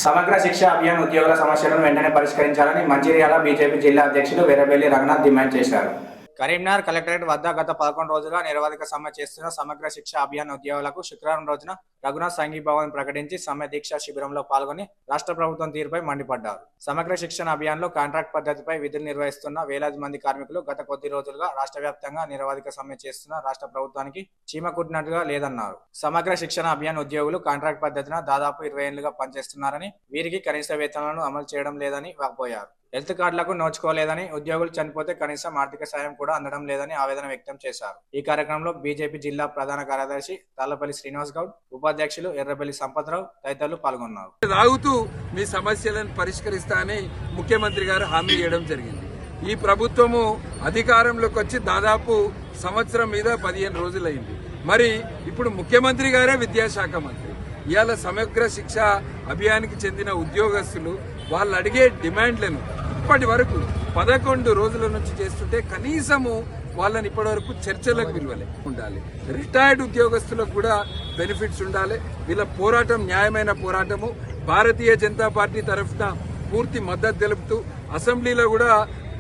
సమగ్ర శిక్ష అభియాన్ ఉద్యోగుల సమస్యలను వెంటనే పరిష్కరించాలని మంచిర్యాల బీజేపీ జిల్లా అధ్యక్షులు వీరబెల్లి రఘునాథ్ డిమాండ్ చేశారు. కరీంనగర్ కలెక్టరేట్ వద్ద గత 11 రోజులుగా నిరవధిక సమ్మె చేస్తున్న సమగ్ర శిక్ష అభియాన్ ఉద్యోగులకు శుక్రవారం రోజున రఘునాథ్ సంఘీభావం ప్రకటించి సమ్మె దీక్ష శిబిరంలో పాల్గొని రాష్ట్ర ప్రభుత్వం తీరుపై మండిపడ్డారు. సమగ్ర శిక్షణ అభియాన్లో కాంట్రాక్ట్ పద్ధతిపై విధులు నిర్వహిస్తున్న వేలాది మంది కార్మికులు గత కొద్ది రోజులుగా రాష్ట్ర వ్యాప్తంగా నిరవధిక సమ్మె చేస్తున్న రాష్ట్ర ప్రభుత్వానికి చీమ కుట్టినట్టుగా లేదన్నారు. సమగ్ర శిక్షణ అభియాన్ ఉద్యోగులు కాంట్రాక్ట్ పద్ధతిన దాదాపు 20 ఏళ్లుగా పనిచేస్తున్నారని, వీరికి కనీస వేతనాలను అమలు చేయడం లేదని వాపోయారు. హెల్త్ కార్డులకు నోచుకోలేదని, ఉద్యోగులు చనిపోతే కనీసం ఆర్థిక సాయం కూడా అందడం లేదని ఆవేదన వ్యక్తం చేశారు. ఈ కార్యక్రమంలో బీజేపీ జిల్లా ప్రధాన కార్యదర్శి తాళ్లపల్లి శ్రీనివాస్ గౌడ్, ఉపాధ్యక్షులు ఎర్రబెల్లి సంపత్రావు తదితరులు పాల్గొన్నారు. తాగుతూ మీ సమస్యలను పరిష్కరిస్తా అని ముఖ్యమంత్రి గారు హామీ ఇవ్వడం జరిగింది. ఈ ప్రభుత్వము అధికారంలోకి వచ్చి దాదాపు సంవత్సరం మీద 15 రోజులైంది. మరి ఇప్పుడు ముఖ్యమంత్రి గారే విద్యాశాఖ మంత్రి. ఇవాళ సమగ్ర శిక్ష అభియానికి చెందిన ఉద్యోగస్తులు వాళ్ళు అడిగే డిమాండ్లను ఇప్పటి వరకు 11 రోజుల నుంచి చేస్తుంటే కనీసము వాళ్ళని ఇప్పటి వరకు చర్చలకు విలువలే ఉండాలి. రిటైర్డ్ ఉద్యోగస్తులకు కూడా బెనిఫిట్స్ ఉండాలి. వీళ్ళ పోరాటం న్యాయమైన పోరాటము. భారతీయ జనతా పార్టీ తరఫున పూర్తి మద్దతు తెలుపుతూ అసెంబ్లీలో కూడా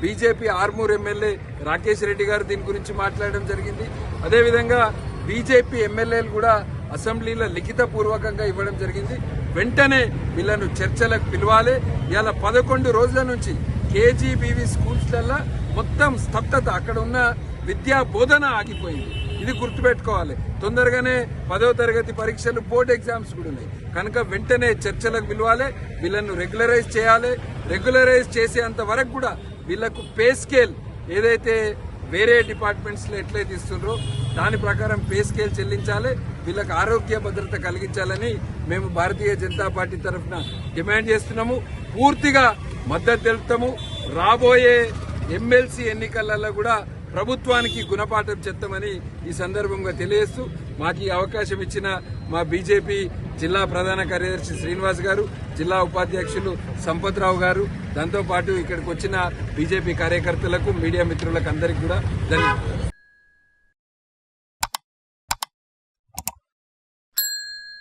బీజేపీ ఆర్మూర్ ఎమ్మెల్యే రాకేష్ రెడ్డి గారు దీని గురించి మాట్లాడడం జరిగింది. అదేవిధంగా బీజేపీ ఎమ్మెల్యేలు కూడా అసెంబ్లీలో లిఖిత పూర్వకంగా ఇవ్వడం జరిగింది. వెంటనే వీళ్ళను చర్చలకు పిలవాలి. ఇలా 11 రోజుల నుంచి కేజీబీవీ స్కూల్స్లలో మొత్తం స్తబ్దత, అక్కడ ఉన్న విద్యా బోధన ఆగిపోయింది. ఇది గుర్తుపెట్టుకోవాలి. తొందరగానే 10వ తరగతి పరీక్షలు, బోర్డు ఎగ్జామ్స్ కూడా ఉన్నాయి కనుక వెంటనే చర్చలకు పిలవాలి. వీళ్ళను రెగ్యులరైజ్ చేయాలి. రెగ్యులరైజ్ చేసేంత వరకు కూడా వీళ్లకు పే స్కేల్ ఏదైతే వేరే డిపార్ట్మెంట్స్ లో ఎట్లయితే ఇస్తుండ్రో దాని ప్రకారం పే స్కేల్ చెల్లించాలి. వీళ్ళకి ఆరోగ్య భద్రత కలిగించాలని మేము భారతీయ జనతా పార్టీ తరఫున డిమాండ్ చేస్తున్నాము. పూర్తిగా మద్దతు తెలుపుతాము. రాబోయే ఎమ్మెల్సీ ఎన్నికలలో కూడా ప్రభుత్వానికి గుణపాఠం చెప్తామని ఈ సందర్భంగా తెలియజేస్తూ మాకు ఈ అవకాశం ఇచ్చిన మా బీజేపీ జిల్లా ప్రధాన కార్యదర్శి శ్రీనివాస్ గారు, జిల్లా ఉపాధ్యక్షులు సంపత్రావు గారు, దాంతోపాటు ఇక్కడికి వచ్చిన బీజేపీ కార్యకర్తలకు, మీడియా మిత్రులకు అందరికీ కూడా ధన్యవాదాలు.